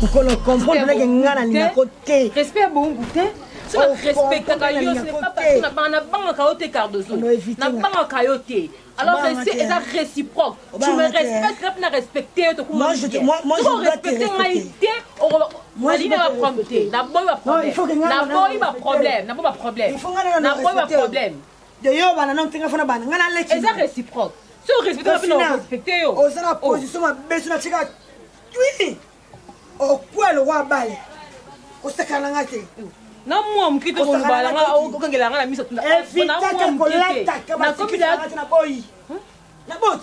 On comprend que ngana ni côté. Respect bon goûter. Si on respecte Kayo, ce n'est pas parce qu'on n'a pas un Kayote Cardozo. N'a pas un Kayote. Alors c'est réciproque. Tu me respectes, tu n'as respecté. Moi je respecte moi il va problème. D'abord il va problème. D'abord il va problème. D'ailleurs banana tinga fana bana ngana leki. C'est réciproque. Si on respecte on respecte yo. On sa position ma beso na tika. Oui. Au quoi le roi balle. Au sakana ngate. Non moi on quitte pour nous balanga au kangela ngana miso tuna. Na kopi la na boy. Na bot.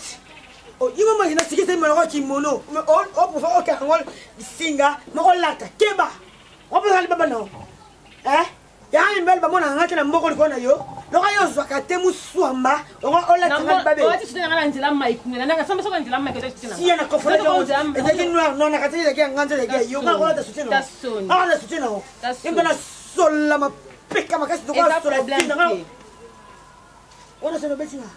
Oh yimo ma ina sikise me ro kimono. O pour faire aucun rôle singa no lata keba. O pour aller baba no. Ya ni mbele ba mona ngate na mboko liko na yo. Loka yo zwaka temu swamba. O lata na babe. O ti sina ngana ntila mai kunela na samba samba ntila mai ka tsina. Si na kofona yo. Ezeki noir non na katili ya ngante ya yo ka ko la soutien. Ah la soutien no. Imbana sola ma peka makasi to kwa sola tina. On a ce betinga.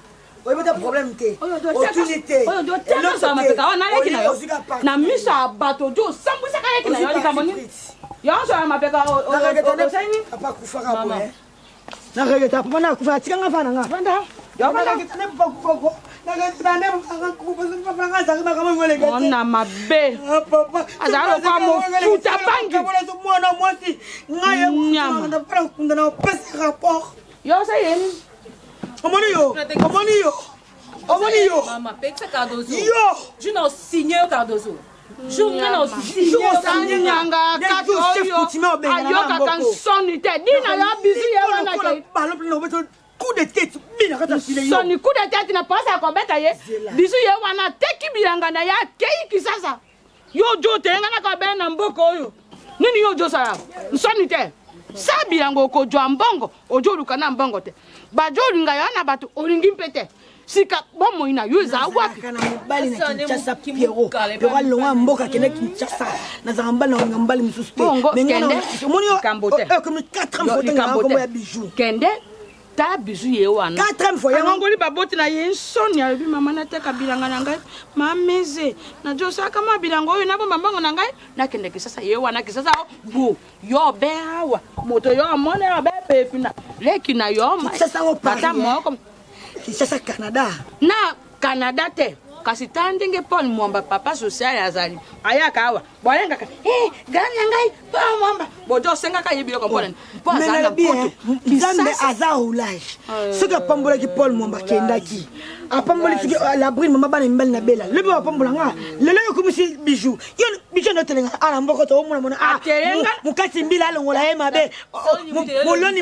O yeba problème te. Opportunité. O do tena so ma peka na leki na yo. Na misa bato do sambu saka leki na yo ni kamoni. Yo so ma peka o seni. Papa kufa ka bo na regeta papa na kufa tika nga fana nga. Vanda. Yo Papa na kitane papa kufa ko. Na regeta ne papa kufa papa nga za ma kama ngole gati. On a mabe. Papa. Azaro kwa mo futa bangi. Kabona so mwana mwasi. Nga na para kunda na pesa rapport. Yo sayen. Omoni yo. Omoni yo. Mama peka Cardozo. Yo. Je n'ai signé Cardozo. Je n'ai signé Nyanga kato yo. Ayo kaka sonite. Dina ya bizi ya wana ke. Balo no beto coup de tête bina kata file yo. Soni coup de tête na pasa ko beta ye. Bizi ya wana teki bilanga na ya kei kisasa. Yo jo te ngana ka be na mboko yo. Nini yo jo sara? Sonite. Sabi yango ko jo mbongo, ojo luka na mbongo te. Ba jo linga yana batu olingi mpete. Sika bomo ina yuza wapi kana mbali na Kinshasa Pierrot. Pierrot longa mboka kene Kinshasa. Na za mbali na mbali msuste. Mengana moni yo Kambote. Comme 4e fois ngako ya bijou. Kende ta bizu ye wana 4e fois yango ngoli baboti na ye nsoni ya bi mama na teka bilanga na ngai mameze na jo saka ma bilanga oyo na bomba mbango na ngai na kende kisasa ye wana kisasa bu yo bewa moto yo amone yo be pepina leki na yo ma sasa o pata moko kisasa Canada na Canada te kasi tandenge Paul Mwamba papa social azali ayaka awa boyenga ka ganya ngai pa Mwamba bojo senga ka yibilo ko polen po azana poto Nzambe azaoulage soka pambola ki Paul Mwamba kendaki apambola ki la brune mama bana mbele na bela lebe apambola nga lelo yo kumisi bijou yo bijou no telenga ala mboko to mona mona mukati mbila alongola ye mabe moloni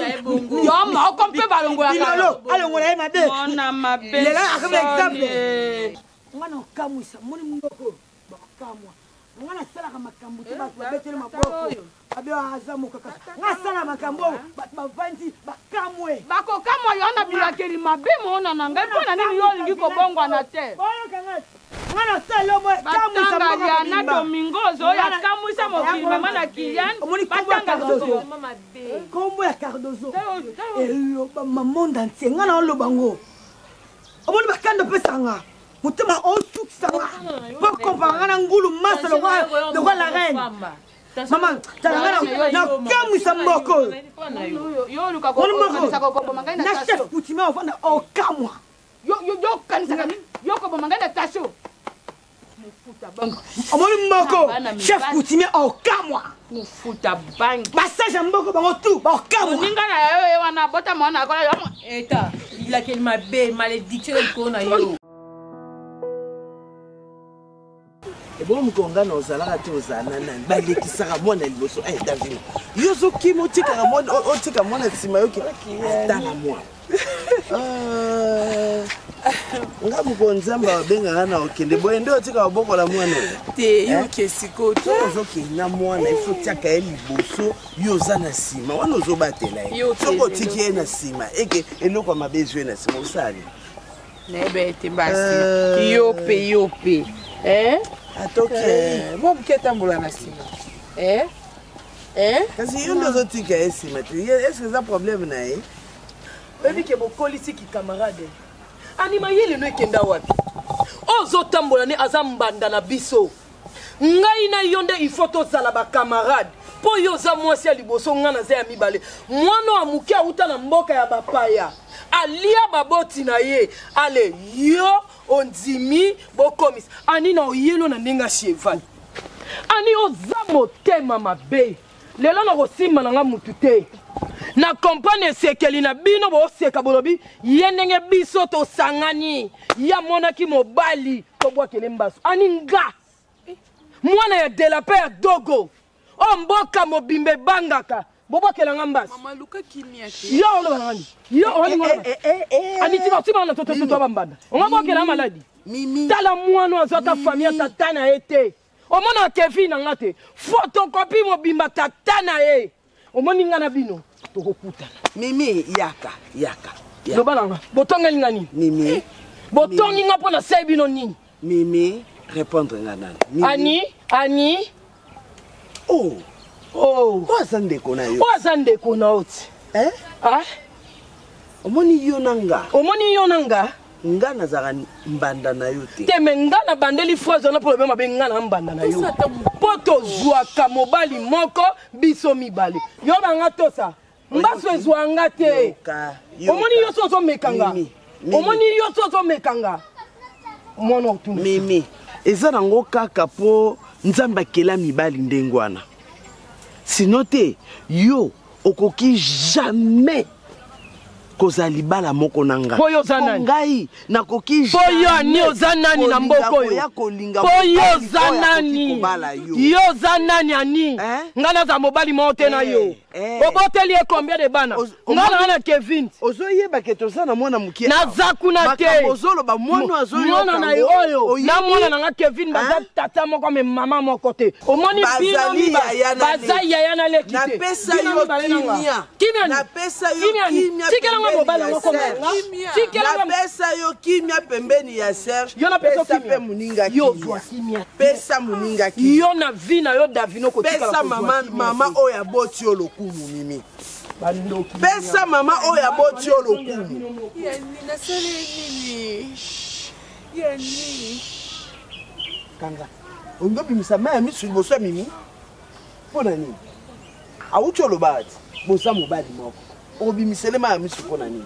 yo ma ko mpe balongola ka alongola ye mabe ona mabe lelo akaba exemple ngana kamwisa moni mboko bakamwa ngana sala kama makambo te ba betele maboko abio azamu kaka ngana sala makambo bavandi bakamwe bako kamwa yona bilakeli mabe mona nanga mpona nini yo lingi ko bongwa na te boyo kanga ngana sala mo kamwisa mboko na Domingozo ya kamwisa mokili mama na Kilian batanga dozo mama be kombo ya Cardozo eyo ba monde entier ngana olobango omoni bakanda pesanga mutema otuk sanga pour comparer na ngulu masa le roi la reine maman talanga na kamwisa mboko yo luka ko kanisa ko bomba ngai na chef kutima ofanda o kamwa yo kanisa kani yo ko bomba ngai na tasho mufuta bango omoni mboko chef kutima o kamwa mufuta bango massage mboko bango tout ba kamwa ninga na yo wana bota mona ko eta il a quel mabe malédiction ko na yo. Bon mukonga na ozalaka te ozana nani balekisaka mwana liboso David yo zokima otikaka mwana otika mwana nsima yoki tala mwana nga mukonzamba wabengaka na okende boye nde otika wabokola mwana te yo kesiko to ozokenda mwana ifo tiaka ye liboso yo oza na nsima wana ozobatela ye soko otiki ye na nsima eke eloko ya mabe ezwi ye na nsima osali nayeba ete basi yo pe atoke bobuki etambola na nsima kasi yo nde ozotika ye nsima te eske eza problème na ye ebike bokolisi ki camarade anima ye lelo ekenda wapi ozotambola ne aza mbanda na biso ngai na yo nde il faut tozala bacamarade mpo yo oza mwasi ya liboso nga naza ya mibale mwana wa moke auta na mboka ya bapaya alia baboti na ye ale yo ondimi bokomisa ani na oyelo na ndenge ya cheval ani oza motema mabe lelo na kosimba na nga mutu te na kompane esekeli na bino booseka bolobi ye ndenge biso tosangani ya monaki mobali tobwakele mbaso ani nga mwana ya delape ya dogo o mboka mobimba ebangaka bobwakela nga mbaso yo olobangani yo ani tika na toto bambanda onga bwakela maladi tala mwana azwaka famille tata na ye te omona Kevin na nga te photocopie mobimba tata na ye omoni nga na bino tokokutana Mimi yaka lobalanga botongeli nga nini Mimi botongi nga mpo na sai bino nini Mimi répondre nga nani ani oza ndeko na yo oza ndeko na oti omoni yo nanga nga nazaka mbanda na yo te me nga na bandeli phrase wana mpo lobe mabe nga na mbanda na yo mpo tozwaka mobali moko biso mibale yo banga tosa mbaso ezwanga te omoni yo so ozomekanga omoni yo so ozomekanga mwana otuna Mimi eza nango kaka mpo nzambe akela mibali ndenge wana sino te yo okoki jamais koza libala moko na ngai po yo za nani ngai nakoki po yo ani oza nani na mboko yo po yo za nani yo za nani ani nga naza mobali moko te na yo oboteli ye combien de bana nga na Kevin ozoyeba ke toza na mwana mokie naza kuna te ozoloba mwana na yo oyo na mwana na nga Kevin baza tata moko me mama moko te omoni bino baza yaya na leki te napesa yo kimia napesa yo kimia napesa yo kimia pembeni ya Serge pesa pe muninga pesa muninga yo na vi na yo Davino kotika pesa mama oya boti yo lokumu Mimi pesa mama oya boti yo lokumu yani kanga ongobi misama ya misu liboso Mimi pona nini auti olobati bosa mobali moko obimisele ya misu pona nini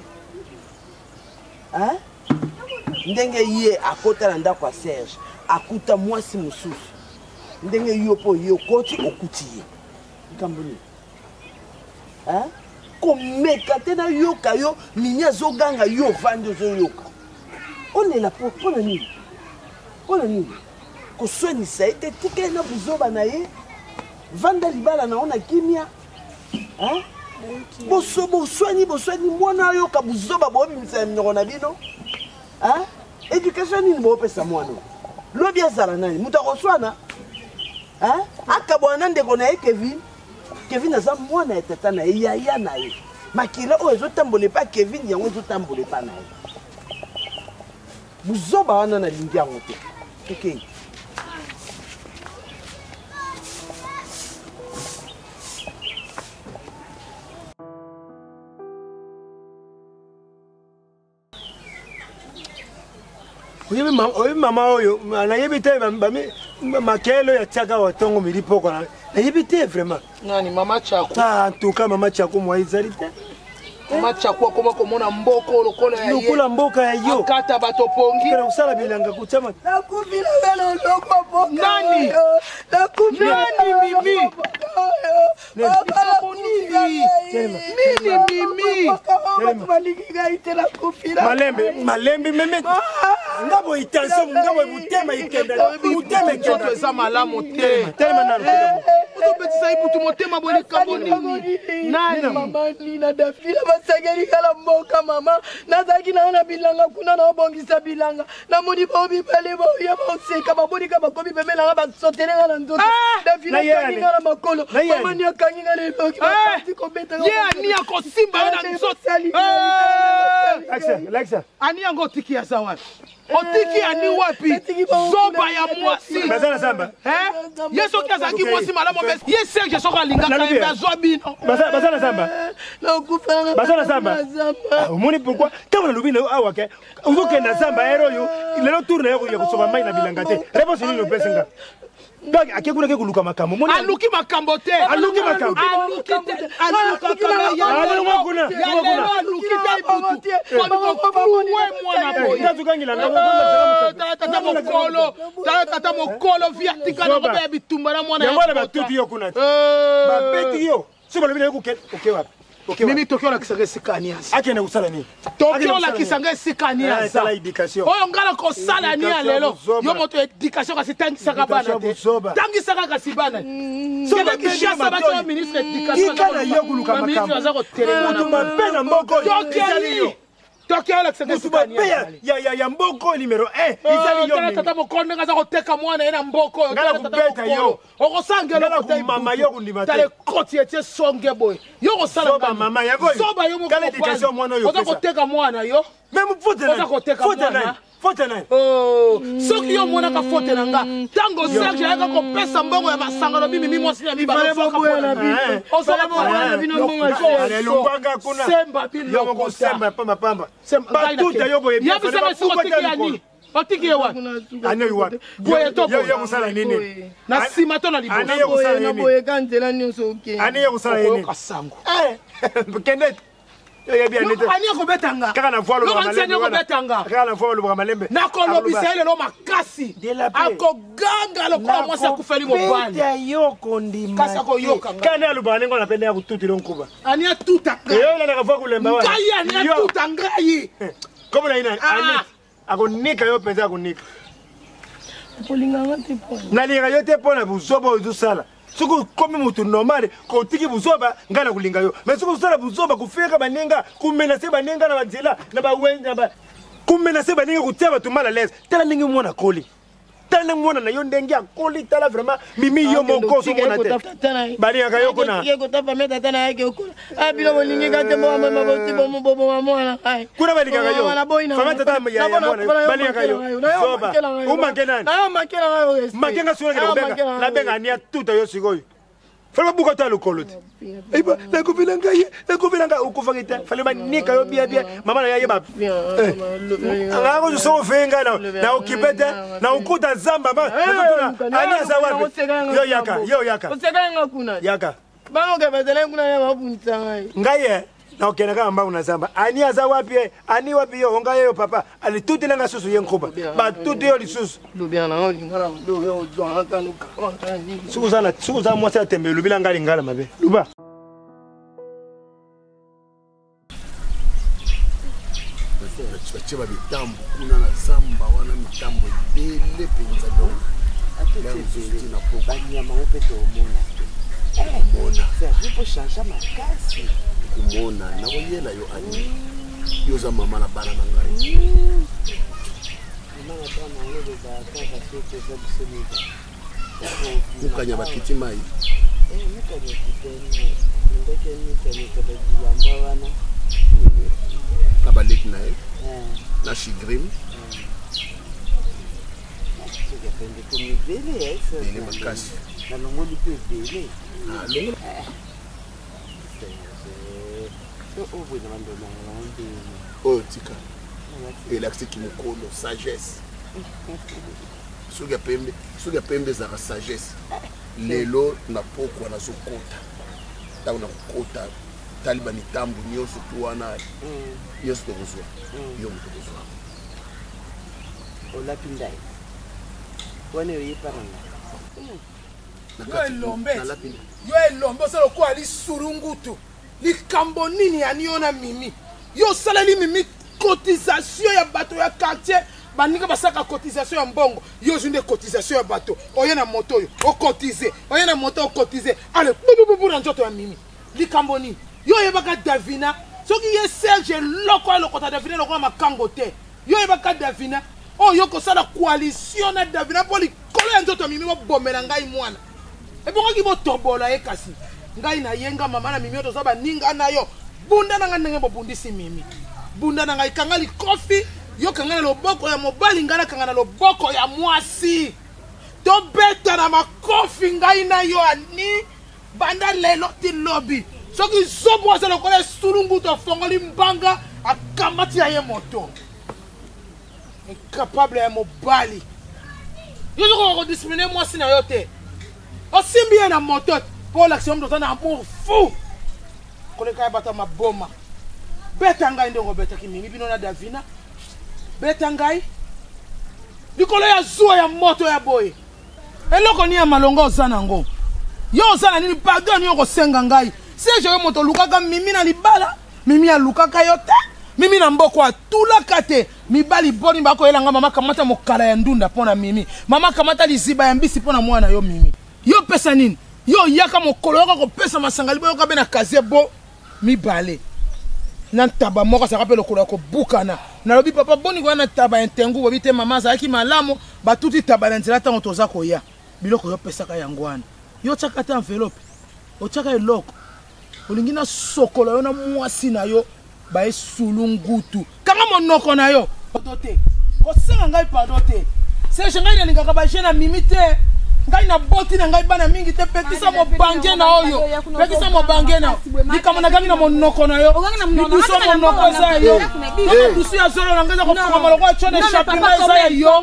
ndenge ye akota na ndako ya Serge akuta mwasi mosusu ndenge yo po ye okoti okuti ye nkambo nini komeka te na yoka yo nini azoganga yo ovandi ozoyoka onela pona nini koswanisa ye te tika ye na buzoba na ye vanda libala na ona kimia boswani mwana ayoka buzoba boomimisa minoko na bino éducation nini boopesa mwana lobi azala nani moto akoswana akabwana ndeko na ye Kevin aza mwana ya tata na ye yaya na ye makila oyo ezotambola epa Kevin yango ezotambola epa na ye buzoba wana nalingi yango te tokei oyebi mama oyo nayebi te makelo ya tiaka watongo mili poko nayebi te vraiment nani mama Chako en tout cas mama Chako mwa ezali te mama Chako akoma komona mboko lokola mboka ya yo akata bato pongi kana kusala bilanga kuchama nakufila belo loko boka nani nakufila Mimi malembe meme ngabo itanso ngabo butema ikenda butema ikenda za malamu te telema nalo otobetisa ibutu motema boni kaboni nani mama Nina dafila basageli kala mboka mama nazaki na bilanga kuna na obongisa bilanga na moni ba obibale ba ya ba oseka ba boni ka ba kobi pemela ba sotelenga na ndoto dafila kanginga na makolo mama ni kanginga na boki ba pati kobeta ye ani akosimba na nzoto Alexa ani yango tiki ya sawa otiki ani wapi zoba ya mwasi bazana samba yeso kiazaki mwasi malamu mbesi ye Serge soka lingaka na zobino bazana samba bazana samba omoni pourquoi quand on lobino awake uzokenda samba hero yo lelo tourne yo kusoba mai na bilanga te réponse ni no pesenga donc akekuna ke kuluka makambo moni aluki makambo te aluki makambo aluki te aluki te tata mokolo viatika na kobe ya bitumba na mwana ya batuti yo kuna babeti yo so balobi na kuke wapi mimi tokyo lakisanga esika niasi akende kusala nini tokyo lakisanga esika niasi sala education oyo ngala kosala ni ya lelo yo moto education kasi tangisaka bana te tangisaka kasi bana kende kishasa bato ya ministre education kikana yo kuluka makambo aza kotelema mutu mabe na mboko ezali yo tokyo lakisanga esika niasi ya mboko numéro 1 ezali yo tata mokonde ngaza koteka mwana ye na mboko oyo ngala kubeta yo okosangela mama yo kundima te tale koti etie songe boye yo kosala soba mama yango soba yo ngala education mwana yo oza koteka mwana yo même fote na soki yo monaka fote na nga ntango serge ayaka kopesa mbongo ya masangano mimimi mwasi na mibalelubanga kuna yomoko semba pambapamba batuta yo boye yabisaka esi otiki ya nini otiki ye wapi ane wapi boye to yo kusala nini na nsima to na liboye kanzela nyonso oke ane yo kusala nini kasango kende ani akobetanga kaka na voile akobetanga kaka na voile loboka malembe nakolobisa ye lelo makasi akoganga lokola mwasi akufeli mobali yo kondima kasi akoyoka kani alobaka ndenge ona pende ya kututila nkuba ani atuta yo olandaka voa kulemba wana ngai ani atuta ngai komo na ina akonika yo mpenza akonika nalingaka yo te mpo na buzoba oyo ezosala soki komi mutu normal kotiki buzoba ngai na kulinga yo mais soki osala buzoba kufeka baninga kumenase baninga na banzela na bawenza kumenase baninga kutia bato mal à l'aise tala ndenge mwana koli tala ndenge mwana na yo ndenge akoli tala vraiment mimi yo moko somona te balingaka yo kuna kuna balingaka yo fama tata ya mwana balingaka yo zoba umanke nani makenga sura nabenga ania tuta yo sikoyo fala buka ta lokolo te eba nakufila ngai ukufaki te fale banika yo bia mama na ya yeba ngako so venga na ukipete na ukuta zamba ba ani azawapi yo yaka usekanga kuna yaka bango ke betele kuna ya mabunta ngai ngaye na okena kama mbangu na zamba ani azawapi ani wapi yo ngaye yo papa ali tuti nanga susu yenkuba ba tuti yo lisusu lubia na ngoli ngara ndo yo zwa kanu suku za mwasi atembe lubila ngali ngala mabe luba bacheba bitambo kuna na zamba wana mitambo ebele penza donc atuti na banyama opete omona vipo changer makasi kumona na koyela yo ani yo za mama na bana na ngai mama bana ngolo ba kaka sote za bisemika mukanya bakiti mai mukanya kitene ndeke nika bajiyamba wana na baleki na ye na shigrim pende komibele ele makasi na longoli pe bele longo obwena bandona ngande oyo tika elakisi kimokolo sagesse soki ya pembe ezalaka sagesse lelo na poko wana azokota ntango na kokota tali bamitambo nyonso tu wana nyonso tokozwa yo moto kozwa olapi ndai wana oyepananga yo elombe osala lokola lisurungutu likambo nini yani yo na mimi yo osaleli mimi cotisation ya bato ya quartier baninga basaka cotisation ya mbongo yo ozwi nde cotisation ya bato oye na moto oyo okotize oye na moto okotize ale bubububu na nzoto ya mimi likambo nini yo oyebaka davina soki ye serge loko alokota davina lokola makango te yo oyebaka davina oyo kosala coalition na davina mpo likolo ya nzoto ya mimi bobomela ngai mwana ebongoki botobola ye kasi ngai na yenga mama na mimi oyo toza baninga na yo bunda na ngai ndenge bobundisi mimi bunda na ngai kanga likofi yo kanga na loboko ya mobali ngai nakanga na loboko ya mwasi tobeta na makofi ngai na yo ani banda lelo ti lobi soki zobo aza lokola esulungu tofongoli mbanga akamati ya ye moto incapable ya mobali Yo zo discipliner moi si na yo te. O simbi na moto pour l'action de ton amour fou. Koleka bata maboma. Beta ngai ndongo beta kimingi bino na Davina. Beta ngai. Likolo ya zuwa ya moto ya boy. Eloko ni ya malongo ozana ngo. Yo ozana nini pardon yo ko senga ngai. Si je moto lukaka mimi na libala, mimi ya lukaka yo te. Mimi na mboko atula kate. Mibali boni bako elanga mama kamata mokala ya ndunda pona mimi. Mama kamata liziba ya mbisi pona mwana yo mimi. Yo pesa nini? Yo yaka mokolo yoko ko pesa masanga libo yoka bena kaze bo mibale. Na taba moko sa rappelle ko ko bukana. Na lobi papa boni ko na taba entengu bobi te mama za ki malamu ba tuti taba nzela tango toza ko ya. Biloko yo pesa ka yangwana. Yo chaka ta enveloppe. O chaka eloko. Olingi na sokolo yo na mwasi na yo ba esulungutu. Kanga monoko na yo. Dote. Ko senga ngai padote. Se je ngai linga ka ba jena mimite. Ngai na boti na ngai bana mingi te pekisa mo bange na oyo. Pekisa mo bange na. Dikama na gami na monoko na yo. Biso monoko za yo. Yo biso ya zolo na ngaza ko funga maloko a chone chapina za yo.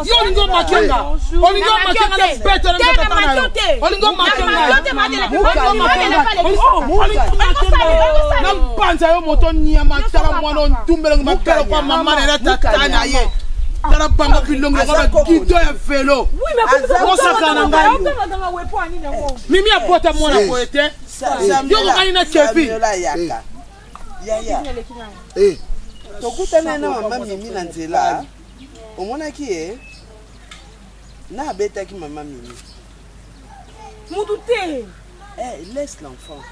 Yo lingo makenga. Olingo makenga na beta na ngata na yo. Olingo makenga. Olingo makenga. Na mpanza yo moto nya matara mwana ntumbele ngapela kwa mama na tata na ye. Tara banga bilongo kwa gido ya velo. Mimi apota mwana poete. Yo ngani na chefi. Eh. Tokutana na mama Mimi na nzela. Omona ki na beta ki mama Mimi. Moudouté. Laisse l'enfant.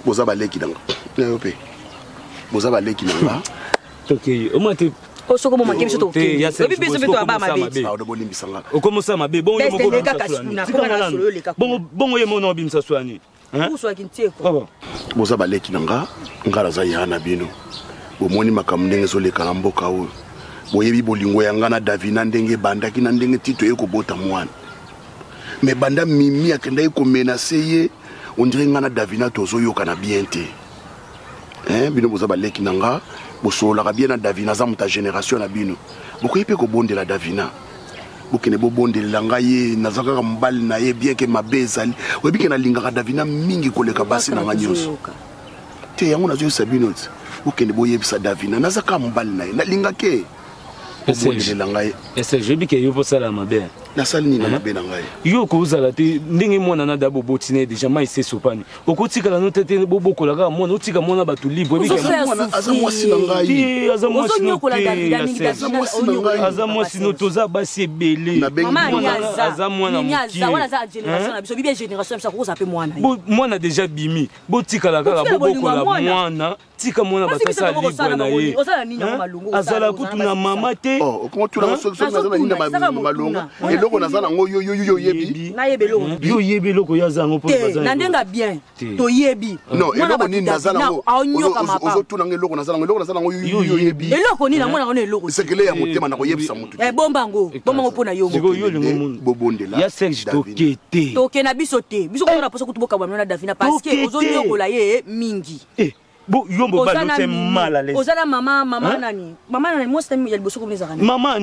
Boza baleki danga. Yope. Boza baleki danga. Ok, au moins tu Osoko mo mangi biso to. Ya se biso beto aba mabe. Ah, odo limbi sanga. Okomosa mabe, bon yo moko bimsa. Bon yo mono bimsa swani. Hein? Uswa kintieko. Boza baleki nanga, ngala za yana bino. Bomoni makamndenge zo lekala mboka oyo. Boyebi bolingo yanga na Davina ndenge banda kina ndenge tito eko bota mwana. Me banda Mimi akenda eko menacer ye, on dirait ngana Davina tozo yoka na bien te. Bino boza baleki nanga. Bosola bien na Davina za muta génération na bino. Bokoyepe ko bonde la Davina. Bokene bo bonde la ngaye nazaka ka mbali na ye bien ke mabezali. Webi ke na lingaka Davina mingi koleka basi na nganyonso. Te yango na zo sabino. Bokene bo yebisa Davina nazaka mbali na ye na lingake. Bonde la ngaye. Ese je bi ke yo po sala mabe. Na sali ni na mabe na ngaye. Yo ko uzala te ndenge mwana na dabo botine déjà mai se sopani. Okotika la notete boboko la ka mwana otika mwana batu libre bi ke mwana azamwasi na ngaye. Azamwasi no ko la Davina mingi azamwasi no toza basi ebele. Azamwana muki. Wana za génération na biso bi bien génération biso ko za pe mwana. Mwana déjà bimi. Botika la ka boboko la mwana. Tika mwana batasa libre na ye. Azala kutu na mama te. Oh, comment tu la solution na na malonga. Eloko nazana ngo yo yebi. Na yebi eloko. Yo yebi eloko ya zango po bazana. Na ndenga bien. To yebi. Non, eloko ni nazana ngo. Ozo tuna eloko nazana ngo yo yebi. Eloko ni na mwana ngo eloko. Sekele ya motema na ko yebisa mutu. Bomba ngo pona yo. Yo lingo mun. Bobondela. Ya Serge tokete. Toke na biso te. Biso ko na poso kutuboka bwa na Davina parce que ozo nyokola ye mingi. Bo yombo ba no te mal à l'aise. Ozala mama nani? Mama nani moi c'est ya liboso ko neza kana. Mama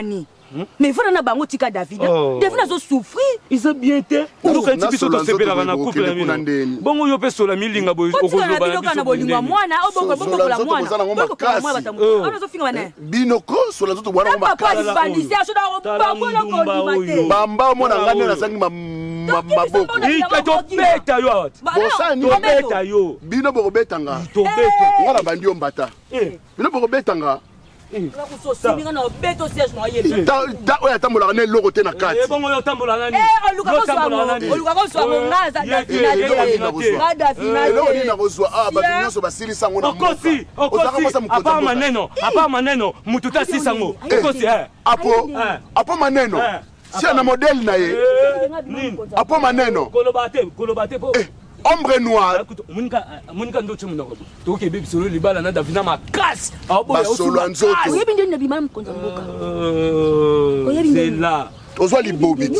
ni. Mais il faut na bango tika Davina. Davina zo souffrir. Ils ont bien été. Donc un petit to sebela na couple na mino. Bongo yo pe sola milinga boy okozo ba na biso bolinga mwana oboko la mwana. Boko la mwana batamu. Ana zo finga bana. Binoko sola zo bwana ngoma kala. Bandisia so da bango lo ko limate. Bamba mona ngane na sangi maboko. To beta yo. Bosani to beta yo. Bino boko betanga. To beta. Ngala bandi yo mbata. Bino boko betanga. Ta oya tambola na eloko te na kati. Bongo yo tambola nani? Eloko ni na kozwa bato nyonso basilisa ngo na mboka. Okosi, apa maneno, mutu ta sisango. Okosi apo maneno. Si ana modèle na ye. Apo maneno. Kolobate po. Ombre noir. Monika ndo chemu na ko. To ke bebi solo libala na Davina makasi. Solo anzoto. Oyebi ndi na bimana mkonza mboka. C'est là. Ozwa libobit.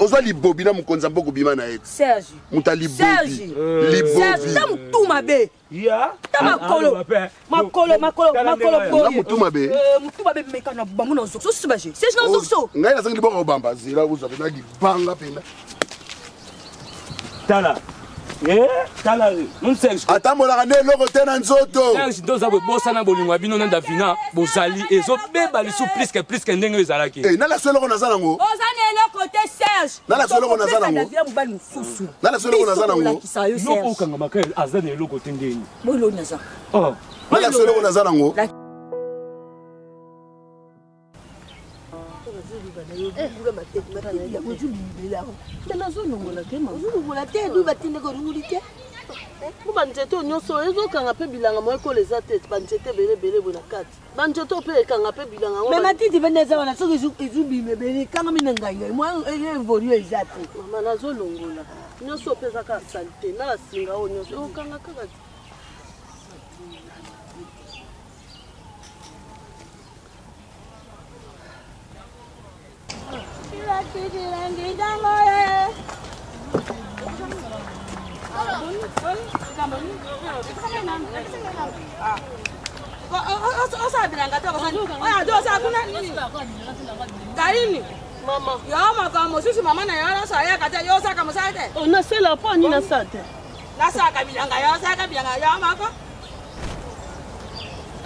ozwa libobi na mokonzi ya mboka bima na ye Serge muta libobi ta mutu mabe ta makolo boye mutu mabe meka na bango na zokso so baje Serge na zokso ngai nazangi liboko obamba zela ozwa pena libanga pena tala atambolaka nde eloko te na nzoto Serge toza bosana bolingo ya bino na Davina bozali ezobeba lisu pliske ndenge oyo ezalaki nalaso eloko naza nango ozana eloko te Serge nalaso eloko naza nango nalaso eloko naza nango yo okangamaka aza na eloko te ndeni nalaso eloko naza nango banzete nyonso ezokanga mpe bilanga mo ekola eza te banzete ebelebele boye na kati banzete mpe ekanga mpe bilanga me matiti mpe neza wana soki ezubima ebele ekanga mina ngai mo evolue eza te mama nazolongola nyonso mpe eza kaka sali te na basinga oyo nyonso ekokanga kaka te Kaini mama yo makamo sisi mama na yara sa ya kata yo saka musate ona sela pa ni na sate na saka bilanga yo saka bilanga yo mako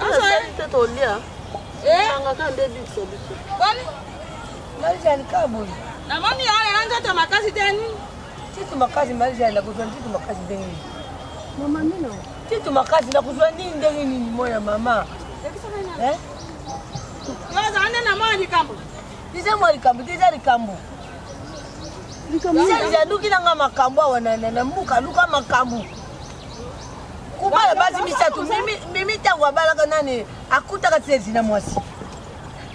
asa te to lia anga ka nde biso biso bani maisha ni kabo na mami yale anja to makasi teni titu makazi maisha na kuzwa titu makazi teni mama nina titu makazi na kuzwa nini ndenge nini moya mama yo zande na mali kambo Dize mwari kambu, dize likambu. Dize duki nanga makambu wana mbuka luka makambu. Kubala basi misatu mimi tangwa bala kanani akutaka sezi na mwasi.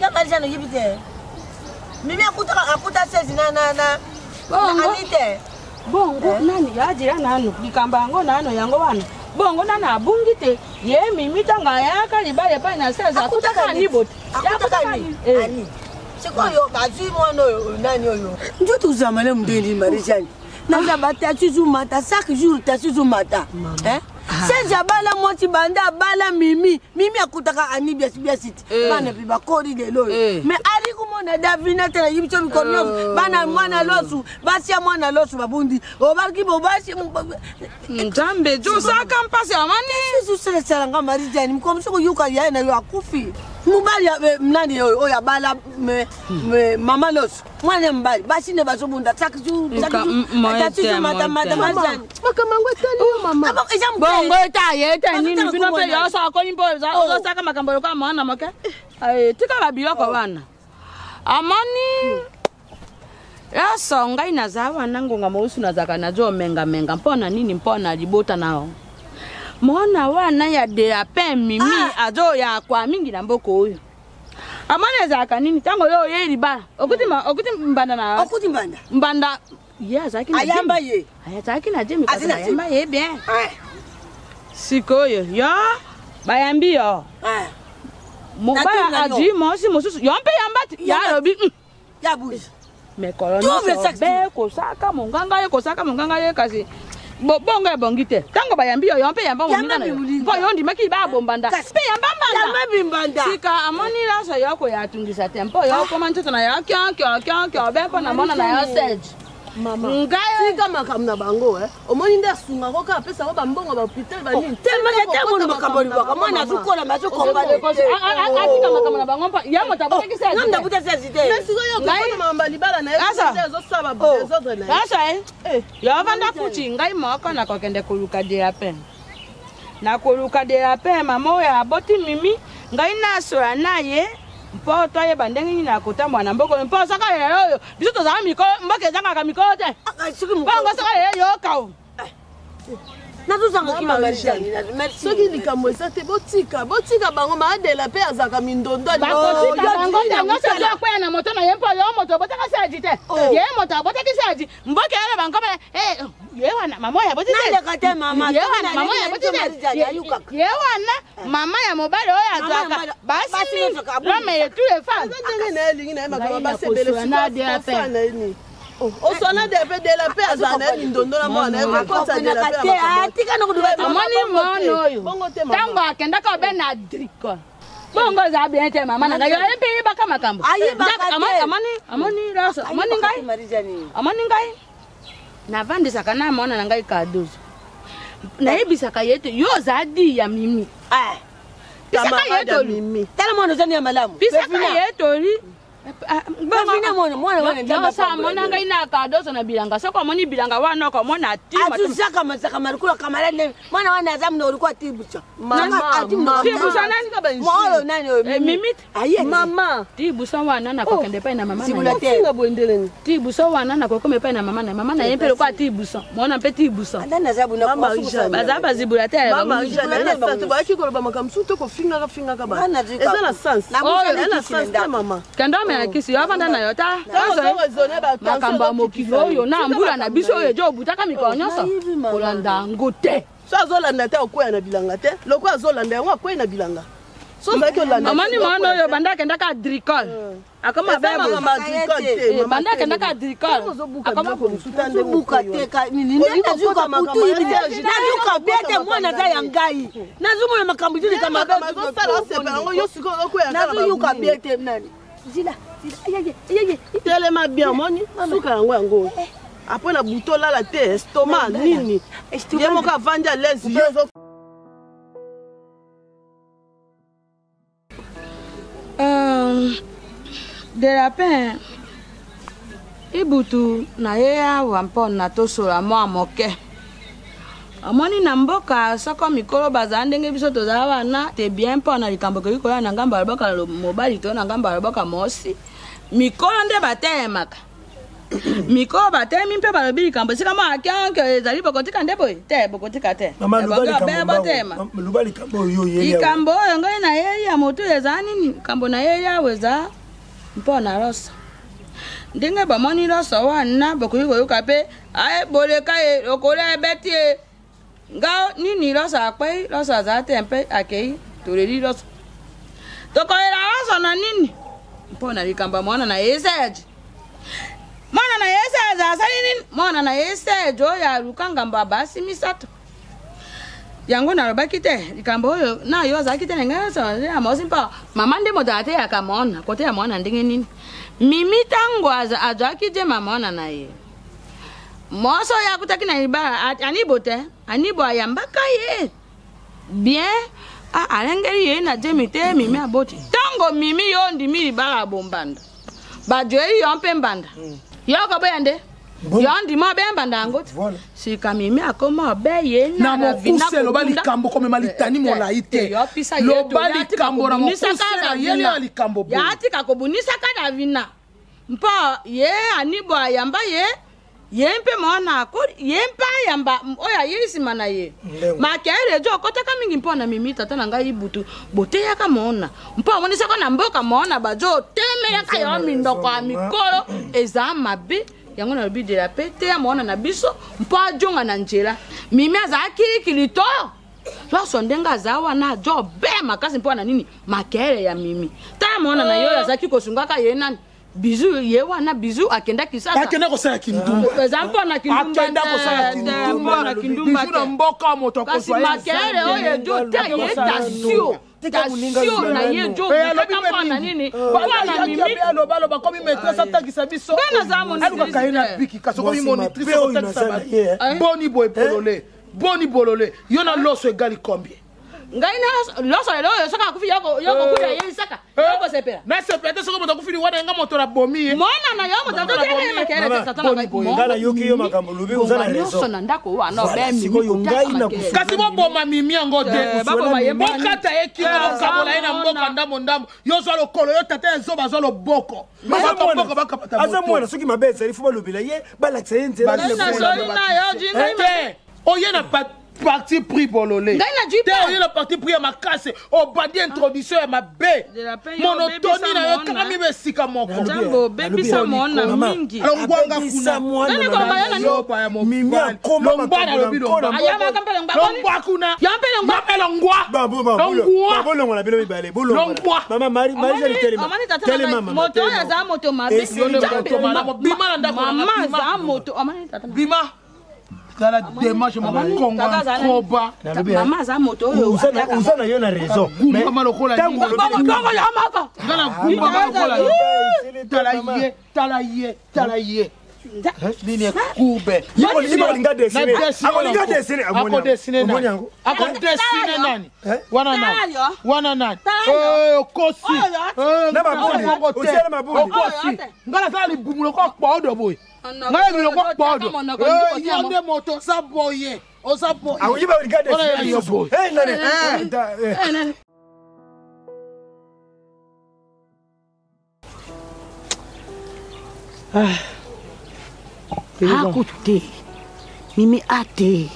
Ya malisha no yibite. Mimi akuta sezi na anite. Bongo nani yajira nanu likambango nano yango wana. Bongo nana abungite ye mimi tanga yaka libale pa na sezi akutaka ni bot. Akutaka ni ani. Sikoyo bazui mwana oyo nani oyo. Njo tuzamale mdendi marijani. Naza bata tuzumata chaque jour ta tuzumata. Senja bala moti banda bala mimi akutaka ani biasiti. Bana biba kodi de loyo. Me ali kumona Davina tena yibito mikonyo bana mwana losu basi ya mwana losu babundi. Obarki bobasi Nzambe jo saka mpasi amani. Susele sala nga marijani mkomsoko yuka yana yo akufi. Mubali mnani oya bala mama losu mwana mbali basi ne bazobunda takju takju mata majani makamango tani mama bongo ta yete nini bino pe yo sa ko nimbo za o saka makambo ko mwana make tika babilo ko bana amani ya songa inazawa nangu ngamuhusu nazaka najo menga mpona nini mpona libota nao mwana wana ya de ape mimi ajo ya kwa mingi na mboko huyo amane zaka nini tango yo ye riba okuti mbanda na okuti mbanda ya zaki na ayamba ye aya zaki na jemi kasi ayamba ye bien sikoyo yo bayambi yo mobala aji mosi mosusu yo mpe yambati ya robi ya buji me kolona be kosaka monganga ye kasi bongo bongite tango bayambi yo mpe yamba moninga mpo yo ndimaki ba bombanda pe yamba bimbanda sika amoni laso yako yatungisa tempo yo koma ntoto na yo kyo be po na mona na yo stage mama ngai sika makamna bango omoni nda sunga ko ka pesa ko bambongo ba hospital ba nini tellement tellement makamboli baka mwana zukola mazo komba atika makamna bango pa ya mota botaki stage nanda buta stage te mesiko yo ko na mamba libala na yo zo saba des autres na asa yo vanda kuchi ngai moko na kokende kuluka de apen na koluka de apen mama ya boti mimi ngai na sora naye mpo to ye bandenge ni na kota mwana mboko mpo saka yo biso to za miko mboke zanga ka miko te bongo saka yo kao na tuzanga ki marijani merci soki likambo esa te botika bango maadela pe azaka mindondo bakotika bango ntango sala kwa na moto na yempo yo moto botaka saji te ye moto botaka saji mboke ele bango yewana mama ya botite nalekate mama yewana mama ya botite yewana mama ya mobali oyo azwaka basi l'homme et tous les femmes ndenge na elingi na ye makambo basebele sikofana ni osona de pe de la paix azana ndondola mwana e kosa de la paix atika no kuduba amoni mono oyo tango akendaka obe na driko bongo za bien te mama na yo mpe baka makambo amoni raso amoni ngai na vandisaka na mona na ngai kadozo na yebisaka yeto yo zadi ya mimi pisaka yeto mimi tala mwana zani ya malamu pisaka yeto li bafina mwana ndamba sa mona ngai na kadozo na bilanga soko moni bilanga wana ko mona tima atusaka masaka marikula kamara ne mwana wana azamu na ulikuwa tibucha mama tibucha nani ka banzi molo nani oyo mimit aye mama tibucha wana na kokende pa na mama sibula na te bwendeleni tibucha wana na kokome pa na mama na yempelo kwa tibucha mona mpe tibucha ndana zabu na mama bazaba zibula te mama jana sa ba ki ko ba makamsuto ko finga ka ba eza na sens na sens mama kendo me kisi yo vanda na yota makambo ya mokili oyo na mbula na biso oyo ejo obutaka mikolo nyonso kolanda ngote so azolanda te okwea na bilanga te loko azolanda yango akwei na bilanga so zaki olanda amani mwana oyo banda akendaka agricole akoma banda akendaka agricole akoma buka te nazuka putu nazuka bete mwana za ya ngai nazumona makambo juli kama nazuyuka bete nani zila telema bien moni suka yango après na buto lala te estomac nini ye moko avandi à l'aise de la pain ibutu na ye awa mpo na tosola mwa moke amoni na mboka soko mikolo bazala ndenge biso tozala wana te bien mpo na likambo koki koya na ngambo ya lobaka mobali to na ngambo ya lobaka mosi mikolo nde batelemaka mikolo batemi mpe balobi likambo esika mwa akenke ezali bokotika nde boye te bokotika te likambo oyo ngai na yeli ya motu ezala nini likambo na yeli awo eza mpo na loso ndenge bamoni loso wana bokoki koyoka mpe ayeboleka ye lokolo ebeti ye ngao nini loso akpei loso azala te mpe akei toleli loso tokolela loso na nini mpo na likambo mwana na yeseji mwana na yeseji asali nini mwana na yeseji oyo aluka ngambo ya basi misato yango nalobaki te likambo oyo na yo azalaki te ndenge amosi mpo mama nde moto ateyaka mwana koteya mwana ndenge nini mimi tango azwaki te mama wana na ye moso oyo akutaki na libala anibo te anibo ayambaka ye bien alengeli ye na jemi te mimi aboti tango mimi yo ndimi libala bombanda bajoyi yo mpe mbanda yo koboya nde yo ndima obe mbanda yango te sika mimi akoma obe ye na mokuse loba likambo komema litani molai te loba likambo na mokuse na yeli ya likambo bo ya atika kobunisaka na vina mpo ye anibo ayamba ye mpe mwana akori ye mpe ayamba oyo ayelisima na ye makere jo okotaka mingi mpo na mimi tata na ngai butu boteyaka mona mpo amonisaka na mboka mona bajo temelaka yo mindoko ya mikolo eza mabe yango na lobi de la pete ya mona na biso mpo ajonga na nzela mimi azalaki kilito loso ndenga aza wana jo be makasi mpo na nini makere ya mimi tala mona na yo azalaki kosungaka ye nani bizu ye wana bizu akenda kisasa akenda kosala kindumba ezampo na kindumba akenda kosala kindumba bizu na mboka moto akoswa makere oyo jo te ye tasio na ye jo kaka na nini wana mimi balo bakomi maîtresse atangisa biso bana za monitrice kaina biki kasokomi monitrice otangisa boni bolole yo na loso egali combien ngai na loso lelo yo soka kufi yoko kuya ye saka yoko sepela na sepela soko moto kufi wana nga moto na bomi mona na yo moto to tele makere tata na ngala yoki yo makambo lubi uzana leso na ndako wana be siko yo ngai na kasi boma mimi yango de bokata ekino kabola ina mboka ndamo yo zo lokolo yo tata ezoba zo loboko aza mwana soki mabesa ilifu balobela ye balakisa ye nzela na yo jinga oye na parti pris bololé. T'es le parti pris à ma casse. Au bas d'introduction à ma baie. Monotonie na yo kami be sika moko. Jambo baby sa mona mingi. Longwanga kuna. Nani ko mayana no. Mimi akoma longwa kuna. Yampe longwa. Longwa na bilo mibale. Longwa. Mama Marie telema. Telema mama. Moto ya za moto mabe. Bima nda ko. Mama za moto. Amani tata. Bima. Kala démarche mama konga koba. Mama za moto yo. Usana yo na raison. Mais mama lokola. Kongo ya maka. Ngana kumba lokola. Tala ye. Nini kube. Ibo linga dessiner. Ako dessiner nani? Wana nani? Oh, kosi. Na mabuli. Usana mabuli. Kosi. Ngala kali bumulo kwa kpodo boy. Ngala mi lokwa kpodo. Yonde moto sa boye. O sa boye. Awo ibo linga dessiner. Hey nani. Akutu mimi ate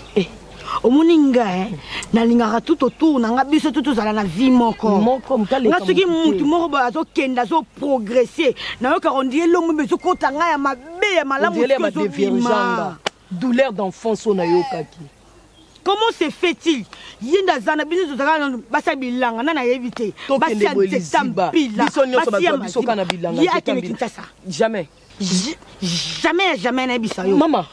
omuninga nalingaka tout autour nanga biso tozala na vie moko nga soki mutu moko boye azokende azoprogresse nayoka ondie lomo bezokota ngai ya mabe ya malamu ozobima douleur d'enfance on a yokaki. Comment se fait-il? Yinda zana biso tozala basa bilanga nana yebite basa ntambila jamais. Jamais na bisa yo. Maman,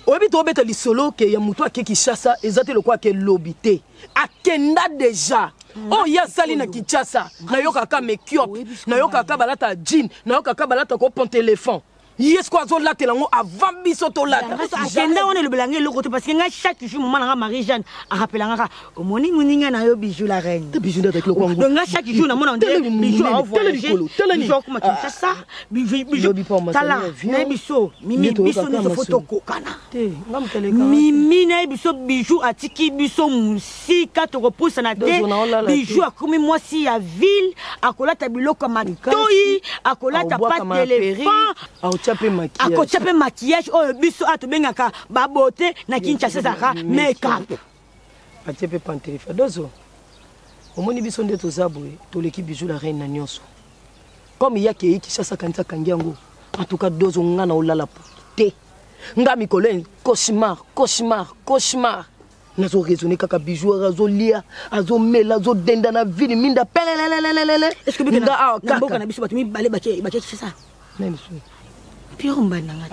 oyebi to beta lisolo ke ya mutu ake Kinshasa ezate lokwa ke lobité. Akenda déjà. Oh ya sali na Kinshasa, na yoka ka mekiop, na yoka ka balata jean, na yoka ka balata ko pon téléphone. Yes quoi zo la telango avant biso to la. Akenda on le belange le côté parce que nga chaque jour maman nga Marie Jeanne a rappelé nga omoni muninga na yo bijou la reine. Bijou avec le Congo. Donc nga chaque jour na mona on dit bijou a voyagé. Bijou kuma Kinshasa, bijou tala na biso mimi biso ni photo kokana. Mimi na biso bijou atiki biso musika to repousse na te. Bijou akomi moi si ya ville akolata biloko matoi, akolata pas téléphone. Akochape maquillage oyo biso atobengaka babote na Kinshasa saka make-up. Achepe pantéléphone dozo. Omoni biso nde tozaboye toleki bijou la reine na nyonso. Comme il y a qui Kinshasa kanisa kangiango. En tout cas dozo ngana olala te. Nga mikolo cauchemar. Nazo raisonner kaka bijou azo lia, azo mela, azo denda na ville minda pelelelelelele. Est-ce que bika na mboka na biso batumi bale bache Kinshasa? Même Pierre Mbandanga.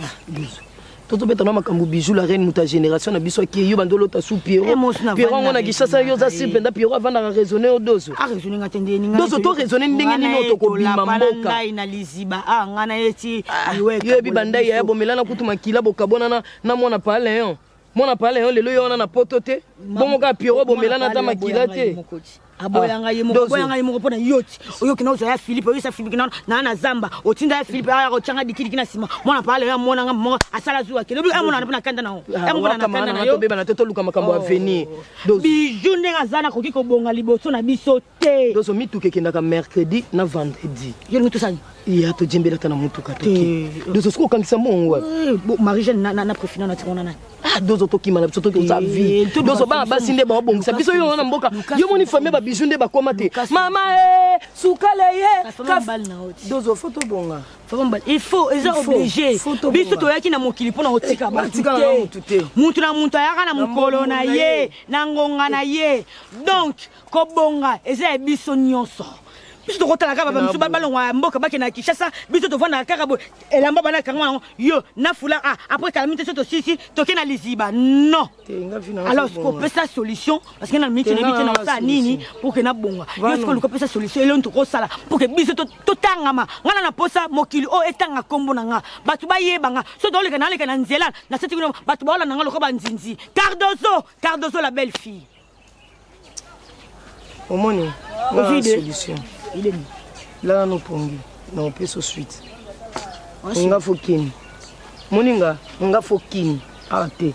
Toto beta na makambo bijou la reine muta génération na biso ki yo bandolo ta sou Pierre. Pierre ngona Kinshasa yo za sipenda Pierre avanda ka raisonner o dozo. A raisonner ngatende ninga. Dozo to raisonner ndenge nini to ko bima mboka. Ina liziba ngana yeti iwe. Yo bi bandai ya bomela na kutu makila bokabona na mona pale yo. Mona pale yo lelo yo na poto te. Bongo ka Pierre bomela na ta makila te. Aboyanga yemo pona yoti oyo kina uza Philippe oyo sa Philippe na zamba otinda ya Philippe aya ko changa dikidi kina sima mona pale ya mona nga mo asala zuwa kile bi amona na kanda na mona na kanda na yo beba na toto luka makambo avenir bijou ndenga zana koki ko bonga liboso na biso te dozo mituke kenda ka mercredi na vendredi yo mutu sani ya to jembela kana mutuka te dozo siko kangisa mongo Marie Jeanne na profina na tikona na dozo to kimana biso to za vie dozo ba basinde ba bongisa biso yo na mboka yo moni famille ba bijou nde ba komate mama sukale ye dozo photo bonga il faut ils sont obligés biso to yaki na mokili pona otika ba mutu na mutu ayaka na mukolo na ye na ngonga na ye donc ko bonga eza biso nyonso biso tokotala kaka ba biso balongwa mboka bake na Kinshasa biso tovanda kaka bo elamba bana kangwa yo na fula après calamité soto sisi toke na liziba non alors ko pesa solution parce que na minute na sa nini pour que na bonga yo ko ko pesa solution elon to ko sala pour que biso to tangama ngana na posa mokili o etanga kombo nanga batu bayebanga so to leka na nzela na seti ko batu baola nanga loko ba nzinzi Cardozo la belle fille omoni solution il est là no pongi na peso suite nga fokini moninga nga fokini ate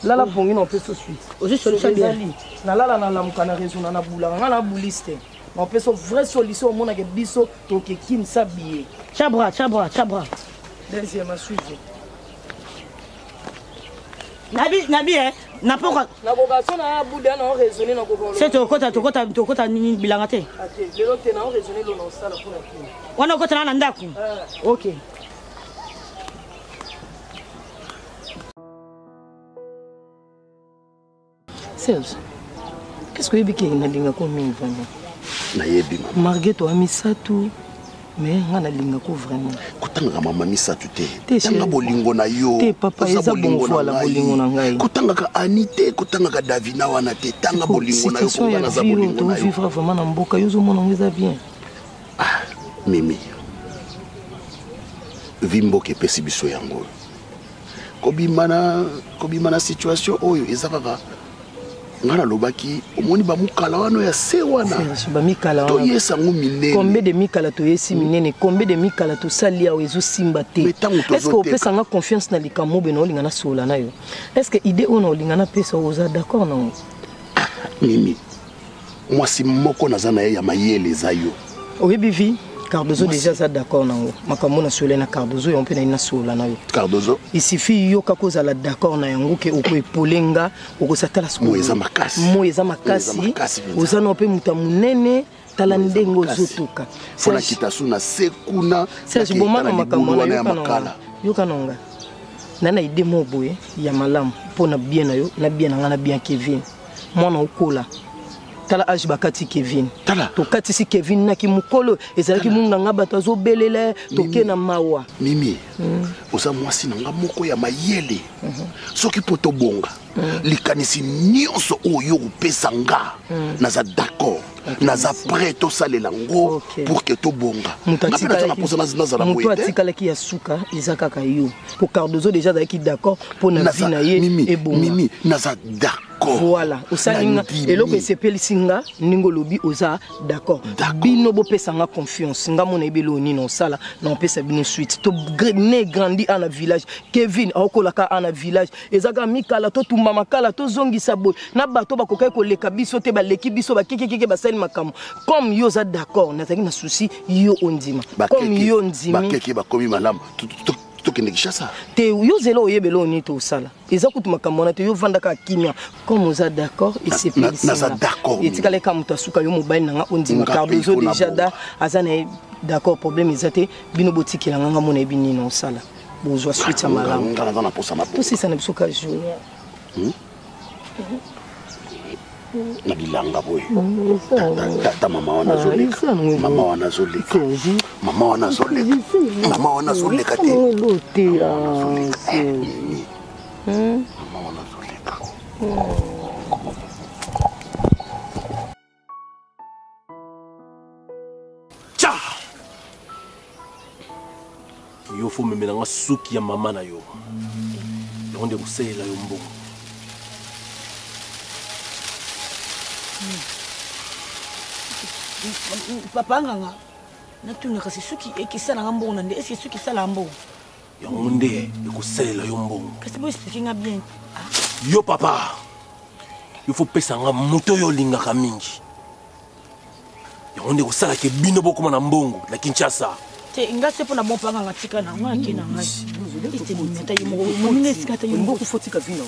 lala pongi na peso suite aussi solution bien na lala na lamuka na raison na bula nga na buliste na peso vraie solution mona ke biso to ke kin sabier chabra deuxième à suivre Nabi na poko. Na vocation na buda na raisonner na kokolo. C'est tokota nini bilanga te. Ate, lelo te na raisonner lo na sala pour la kini. Wana kota na ndako. OK. Serge, qu'est-ce que tu as dit ko mingi vraiment? Na yebi mama. Marguerite a mis ça tout. Mais ngana linga ko vraiment. Kotanga mama misa tu te. Tanga bolingo na yo. Te papa eza bongo la bolingo na ngai. Kotanga ka Anité, kotanga ka Davina wana te. Tanga bolingo na yo ko bana za bolingo na yo. Vivre vraiment na mboka yo zo mona ngeza bien. Ah, Mimi. Vimbo ke pesi biso yango. Kobimana situation oyo ezaka ngana lobaki omoni ba mukala wano ya se wana ba mikala to yesa ngo minene combien de mikala to yesi minene combien de mikala to salia ezo simba te est-ce que opesa nga confiance na likamo beno olinga na sola na yo est-ce que idée ona olinga na pesa oza d'accord non Mimi moi si moko na zana ya mayele za yo oyebi vi Cardozo déjà ça d'accord nango makambo na sola na Cardozo yo mpe na sola na yo Cardozo il suffit yo kakoza la d'accord na yango ke oko epolenga oko satala sko moeza makasi oza no pe muta munene tala ndengo zotuka pona kitasu na sekuna c'est bon makambo na yo makala yo kanonga nana ide mo boye ya malamu pona bien na yo na bien na ngana bien Kevin mwana okola tala age bakati Kevin tala to kati si Kevin na ki mukolo ezalaki munganga bato azobelela toke na mawa Mimi oza mwasi nanga moko ya mayele soki poto bonga likanisi nyonso oyo opesa nga naza d'accord naza prêt to salela ngo pour que to bonga mutu atikalaki ya suka eza kaka yo po Cardozo déjà azalaki d'accord mpo na vie na ye ebonga Mimi naza d'accord voilà osalinga eloko esepelisi nga ningo lobi oza d'accord bino bopesa nga confiance nga mona ebelo nini osala na opesa bino suite to ne grandi à la village Kevin aokolaka à la village ezaka mikala to tumba makala to zongisa boy na bato bakokai koleka biso te baleki biso bakekekeke basali makambo comme yo za d'accord nazaki na souci yo ondima comme yo ndimi bakeke bakomi malamu tokende Kishasa te yo zelo oyebelo oni to sala eza kutu makambo na te yo vandaka kimia comme oza d'accord et c'est pas naza d'accord etikale ka muta suka yo mobile nanga ondima Cardozo déjà da azana d'accord problème ezate bino botikela nganga mona ebini no sala bozwa suite ya malamu ngana na posa mapo to sisa na biso ka jour na bilanga boye tata mama wana zoleka mama wana zoleka mama wana zoleka mama wana zoleka te mama wana zoleka cha yo fo memela nga suki ya mama na yo onde kusela yo mbongo papa nganga natuna kasi suki ekisala ngambongo nande est-ce suki sala mbongo yango nde ekusalela yo mbongo kasi bo expliquer nga bien yo papa il faut pesa nga moto yo lingaka mingi yango nde kosalaka bino bokoma na mbongo na Kinshasa te ngase pona bon panga ngatika na ngaki na ngai ite meta yo mo ninga yo mbo kufotika vino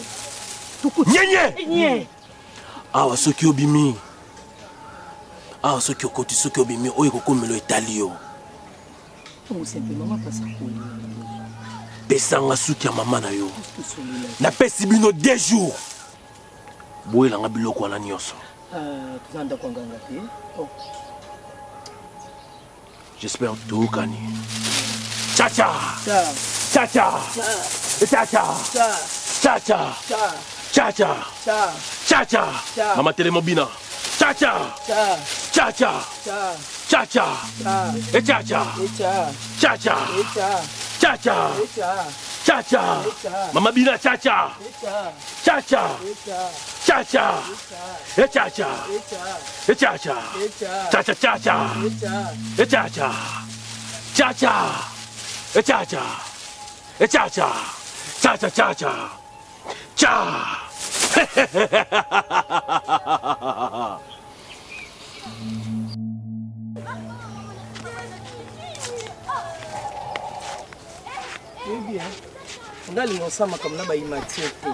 nye awa soki obimi awa soki okoti soki obimi oyo kokomelo etali yo pesanga suki ya mama na yo napesi bino 2 jours boyelanga biloko wana nyonso j'espère tookani chacha chacha chacha chacha chacha chacha mama telemobina chacha chacha chacha chacha chacha chacha chacha mama bina chacha chacha chacha chacha chacha chacha chacha chacha chacha chacha chacha chacha chacha cha ngali ngosama comme na ba imatiete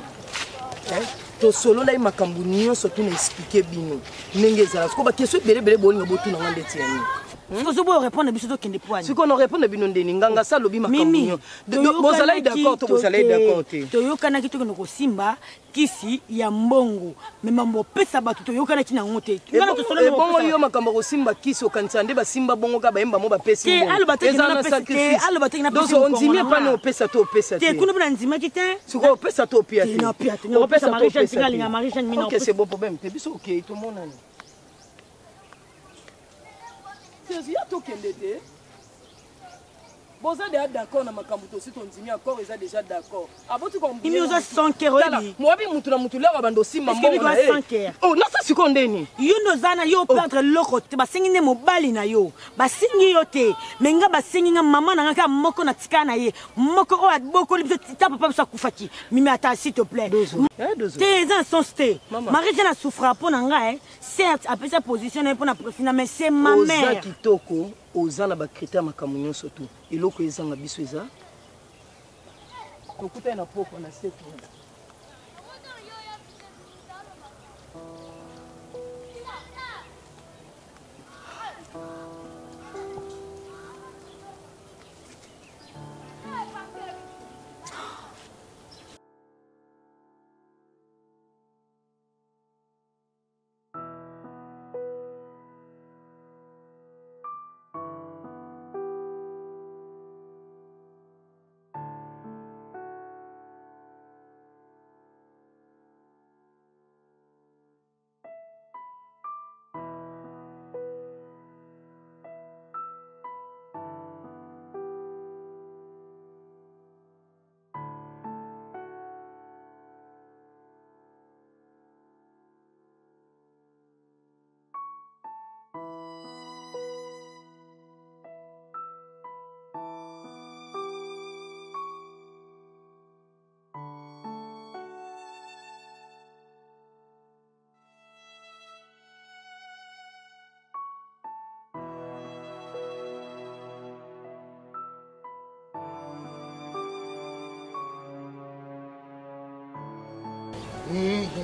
tosolola ye makambo nyonso tuna explike bino ndenge ezala siko bakestion ebelebele bolinga botuna nga ndeti ya nini sikozo répondre biso tokende poani siko no répondre bino ndeni nganga sa lobi makambo nyonso bozalai d'accord to bozalai d'accord te toyokanaki tokende kosimba kisi ya mbongo me mambo opesa bato toyokanaki nango te bongo yo makambo kosimba kisi okanisa nde basimba bongo ka bayemba mo bapesi ondimi epane opesa to opesa te kuna bina nzimaki te siko opesa to opia te opesa to opesa te ok c'est bon problème te biso ok tomonani ya tokende te boza déjà d'accord na makambo tosi tonzimi encore eza déjà d'accord aboti ko imi oza 100 keroli mwabi mutu na mutu lero bando simba mbongo na oh nasa siko ndeni yo ndozana yo perdre loko te basengi ne mobali na yo basingi yo te menga basengi nga mama na nga moko na tika na ye moko o adboko libiso ta papa biso kufaki mimi ata s'il te plaît te eza sens te marie je na souffra po na nga certes après sa position na po na profina mais c'est ma mère oza kitoko oza na bakritère makambo nyonso tu eloko ezanga biso eza tokuta na poko na setu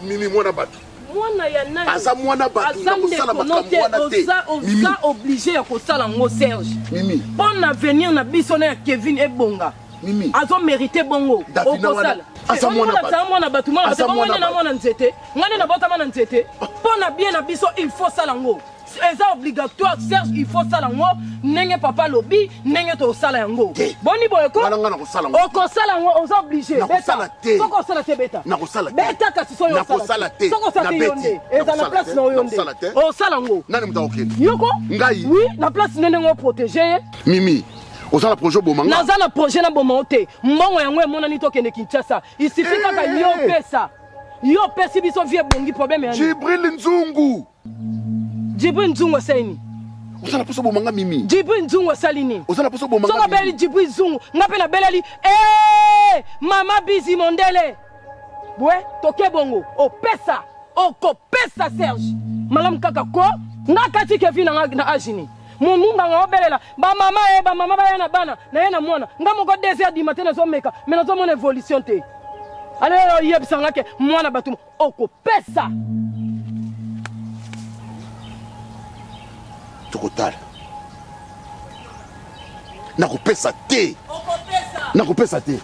Mimi mwana batu mwana ya nani aza mwana batu na kosala makambo wana te oza obligé ya kosala ngo Serge Mimi bon avenir na biso na ya Kevin ebonga Mimi azo mérité bongo okosala asa mwana batu mwana na mwana nzete ngane na bota mwana nzete pona bien na biso il faut sala ngo eza obligatoire Serge il faut sala ngo ndenge papa lobi ndenge to sala yango boni boyeko okosala ngo oza obligé soko sala te beta beta kasi so yo sala te soko sala te yonde eza na place na yonde osala ngo nani mutawokeni yoko ngai oui na place nende ngo protéger Mimi osala projet bomanga naza na projet na bomanga te mbongo yango emonani tokende Kinshasa il suffit kaka yo pesi biso vie bongi problème ya Jibril Nzungu Jibril Nzungu saini osala poso bomanga Mimi Jibril Nzungu salini osala poso bomanga soko beli Jibril Nzungu ngape na beleli mama bizi mondele bwe toke bongo opesa okopesa Serge malam kaka ko ngakati Kevin na ajini mumunga ngobelela ba mama ba yana bana na yana mwana ngamoko 2h du matin zo meka mais nazo mon évolution te alors yebisanga ke mwana batu okopesa tokotala nakopesa te nakopesa te